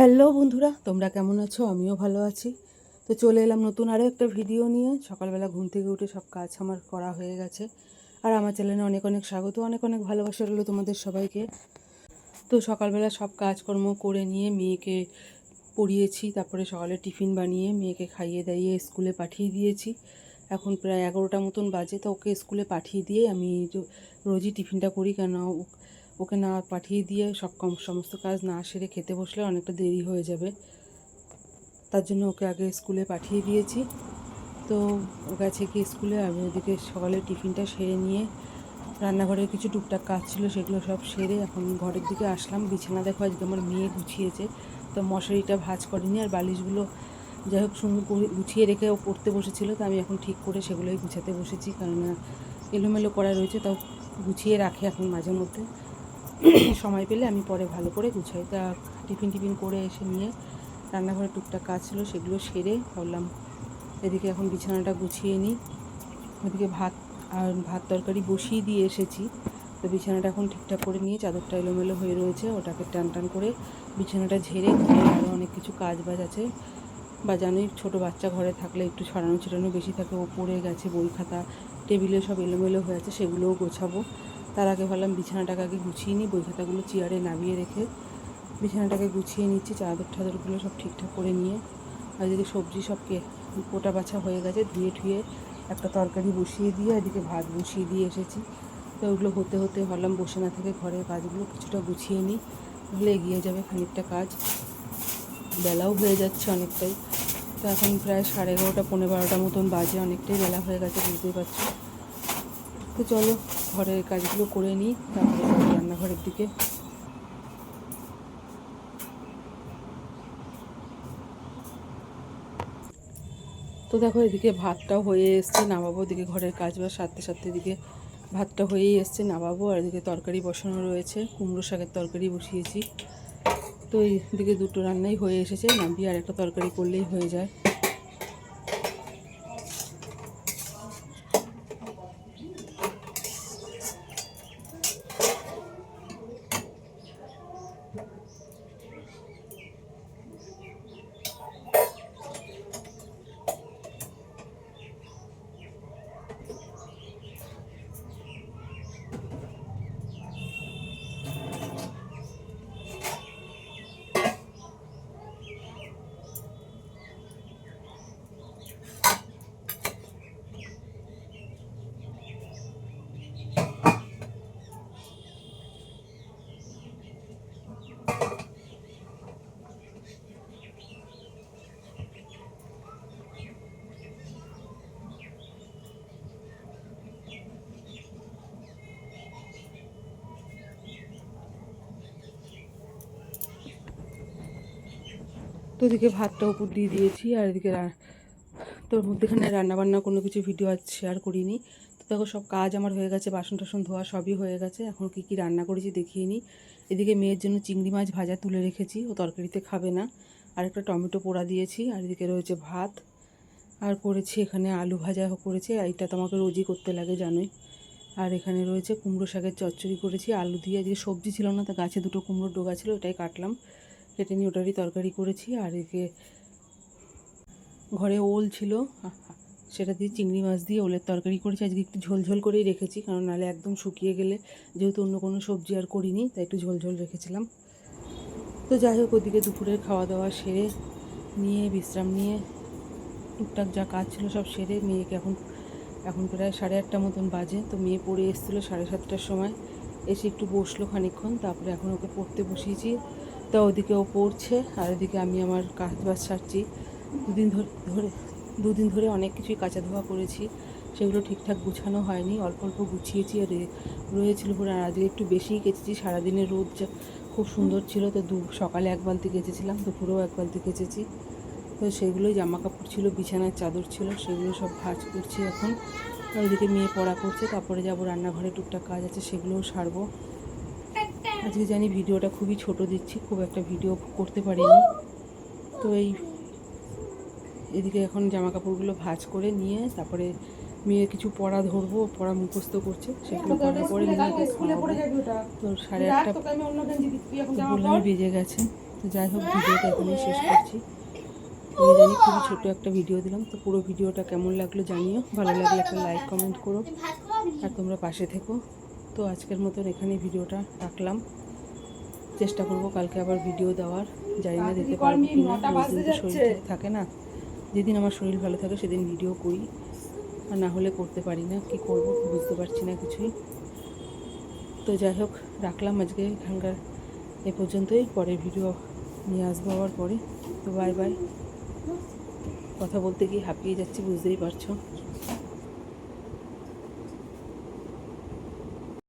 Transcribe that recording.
Hello বন্ধুরা, তোমরা কেমন আছো? আমিও ভালো আছি। তো চলে এলাম নতুন আরও একটা ভিডিও নিয়ে। সকালবেলা ঘুম থেকে উঠে সব কাজ আমার করা হয়ে গেছে। আর আমার চ্যানেলে অনেক অনেক স্বাগত, অনেক অনেক ভালোবাসা রইলো তোমাদের সবাইকে। তো সকালবেলা সব কাজকর্ম করে নিয়ে মেয়েকে পড়িয়েছি, তারপরে সকালে টিফিন বানিয়ে মেয়েকে খাইয়ে দাইয়ে স্কুলে পাঠিয়ে দিয়েছি। এখন প্রায় 11টা মতন বাজে। তো ওকে স্কুলে পাঠিয়ে দিয়ে আমি রোজই টিফিনটা করি, কেন ওকে না পাঠিয়ে দিয়ে সমস্ত কাজ না সেরে খেতে বসলে অনেকটা দেরি হয়ে যাবে। তার জন্য ওকে আগে স্কুলে পাঠিয়ে দিয়েছি। তো ও গেছে কি স্কুলে, আমি ওদিকে সকালে টিফিনটা সেরে নিয়ে রান্নাঘরের কিছু টুকটাক কাজ ছিল সেগুলো সব সেরে এখন ঘরের দিকে আসলাম। বিছানা দেখো আজকে আমার মেয়ে গুছিয়েছে, তো মশারিটা ভাঁজ করেনি আর বালিশগুলো যাই হোক সুন্দর করে গুছিয়ে রেখে ও পড়তে বসেছিল। তো আমি এখন ঠিক করে সেগুলোই গুছাতে বসেছি, কেননা এলোমেলো করা রয়েছে, তাও গুছিয়ে রাখে এখন মাঝে মধ্যে। সময় পেলে আমি পরে ভালো করে গুছাই। তা টিফিন করে এসে নিয়ে রান্নাঘরে টুকটাক কাজ ছিল সেগুলো সেরে ভাবলাম এদিকে এখন বিছানাটা গুছিয়ে নিই। ওদিকে ভাত তরকারি বসিয়ে দিয়ে এসেছি। তো বিছানাটা এখন ঠিকঠাক করে নিয়ে, চাদরটা এলোমেলো হয়ে রয়েছে ওটাকে টান করে বিছানাটা ঝেড়ে আরও অনেক কিছু কাজ বাজ আছে। বা জানোই ছোটো বাচ্চা ঘরে থাকলে একটু ছড়ানো ছিটানো বেশি থাকে। ও পড়ে গেছে, বই খাতা টেবিলে সব এলোমেলো হয়ে আছে, সেগুলোও গোছাবো। তার আগে ভাবলাম বিছানাটাকে আগে গুছিয়ে নিই, বই খাতাগুলো চেয়ারে নামিয়ে রেখে বিছানাটাকে গুছিয়ে নিচ্ছি, চাদরগুলো সব ঠিকঠাক করে নিয়ে। আর এদিকে সবজি সব কোটা বাছা হয়ে গেছে, ধুয়ে ঠুয়ে একটা তরকারি বসিয়ে দিয়ে এদিকে ভাত বসিয়ে দিয়ে এসেছি। তো ওগুলো হতে ভাবলাম বসে না থেকে ঘরের কাজগুলো কিছুটা গুছিয়ে নিই, তাহলে এগিয়ে যাবে খানিকটা কাজ। বেলাও হয়ে যাচ্ছে অনেকটাই। তো এখন প্রায় 11:30 12টা মতন বাজে, অনেকটাই বেলা হয়ে গেছে বুঝতেই পারছি। তো চলো ঘরের কাজগুলো করে নিই, তারপরে রান্নাঘরের দিকে। তো দেখো এদিকে ভাতটাও হয়ে এসছে, নামাবো। এদিকে ঘরের কাজ বা সারতে এদিকে ভাতটা হয়েই এসছে, নামাবো। আর এদিকে তরকারি বসানো রয়েছে, কুমড়ো শাকের তরকারি বসিয়েছি। তো এইদিকে দুটো রান্নাই হয়ে এসেছে, নামিয়ে আর একটা তরকারি করলেই হয়ে যায়। তো এদিকে ভাতটা উপর দিয়ে দিয়েছি, আর এদিকে তোর মধ্যেখানে রান্নাবান্না কোনো কিছু ভিডিও আজ শেয়ার করিনি। তো দেখো সব কাজ আমার হয়ে গেছে, বাসন টাসন ধোয়া সবই হয়ে গেছে। এখন কী রান্না করেছি দেখিয়ে নিই। এদিকে মেয়ের জন্য চিংড়ি মাছ ভাজা তুলে রেখেছি, ও তরকারিতে খাবে না। আর একটা টমেটো পোড়া দিয়েছি। আর এদিকে রয়েছে ভাত, আর করেছি এখানে আলু ভাজা করেছি, এইটা তো আমাকে রোজই করতে লাগে জানোই। আর এখানে রয়েছে কুমড়ো শাকের চচ্চড়ি করেছি আলু দিয়ে। আজকে সবজি ছিল না, তো গাছে দুটো কুমড়োর ডোগা ছিল, ওটাই কাটলাম, কেটে নিয়ে ওটারই তরকারি করেছি। আর এদিকে ঘরে ওল ছিল, সেটা দিয়ে চিংড়ি মাছ দিয়ে ওলের তরকারি করেছি। আজকে একটু ঝোলঝোল করেই রেখেছি, কারণ নাহলে একদম শুকিয়ে গেলে, যেহেতু অন্য কোনো সবজি আর করিনি, তাই একটু ঝোলঝোল রেখেছিলাম। তো যাই হোক ওদিকে দুপুরের খাওয়া দাওয়া সেরে নিয়ে বিশ্রাম নিয়ে টুকটাক যা কাজ ছিল সব সেরে মেয়েকে এখন প্রায় 8:30 মতন বাজে। তো মেয়ে পড়ে এসেছিলো 7:30টার সময়, এসে একটু বসলো খানিকক্ষণ, তারপরে এখন ওকে পড়তে বসিয়েছি। তো ওদিকে ও পড়ছে, আর এদিকে আমি আমার কাজ বাজ সারছি। দুদিন ধরে অনেক কিছুই কাচা ধোয়া করেছি, সেগুলো ঠিকঠাক গুছানো হয়নি, অল্প অল্প গুছিয়েছি আর রয়েছিল পুরো। আর আজকে একটু বেশিই কেচেছি, সারাদিনের রোদ খুব সুন্দর ছিল। তো সকালে 1 বালতি কেচেছিলাম, দুপুরেও 1 বালতি কেচেছি। তো সেগুলোই জামা কাপড় ছিল, বিছানার চাদর ছিল, সেগুলো সব ভাঁজ করছি এখন। আর ওইদিকে মেয়ে পড়া করছে, তারপরে যাবো রান্নাঘরে, টুকটাক কাজ আছে সেগুলোও সারবো। আজকে জানি ভিডিওটা খুবই ছোট দিচ্ছি, খুব একটা ভিডিও করতে পারিনি। তো এদিকে এখন জামা কাপড়গুলো ভাঁজ করে নিয়ে তারপরে মেয়ে কিছু পড়া ধরবো, পড়া মুখস্থ করছে, সেগুলো করার পরে মেয়েকে খাওয়াবো। তো 8:30 বেজে গেছে। তো যাই হোক, ভিডিওটা এখানেই শেষ করছি। আমি জানি খুবই ছোট একটা ভিডিও দিলাম, তো পুরো ভিডিওটা কেমন লাগলো জানিও। ভালো লাগলে একটা লাইক কমেন্ট করো আর তোমরা পাশে থেকো। তো আজকের মতন এখানেই ভিডিওটা রাখলাম। চেষ্টা করব কালকে আবার ভিডিও দেওয়ার, জানি না দিতে পারবো কি না। রোজ দিন তো শরীর ঠিক থাকে না, যেদিন আমার শরীর ভালো থাকে সেদিন ভিডিও করি, আর না হলে করতে পারি না। কি করব বুঝতে পারছি না কিছুই। তো যাই হোক, রাখলাম আজকে এখানকার এ পর্যন্তই। পরের ভিডিও নিয়ে আসবো আবার পরে। তো বাই বাই। কথা বলতে গিয়ে হাঁপিয়ে যাচ্ছি, বুঝতেই পারছো।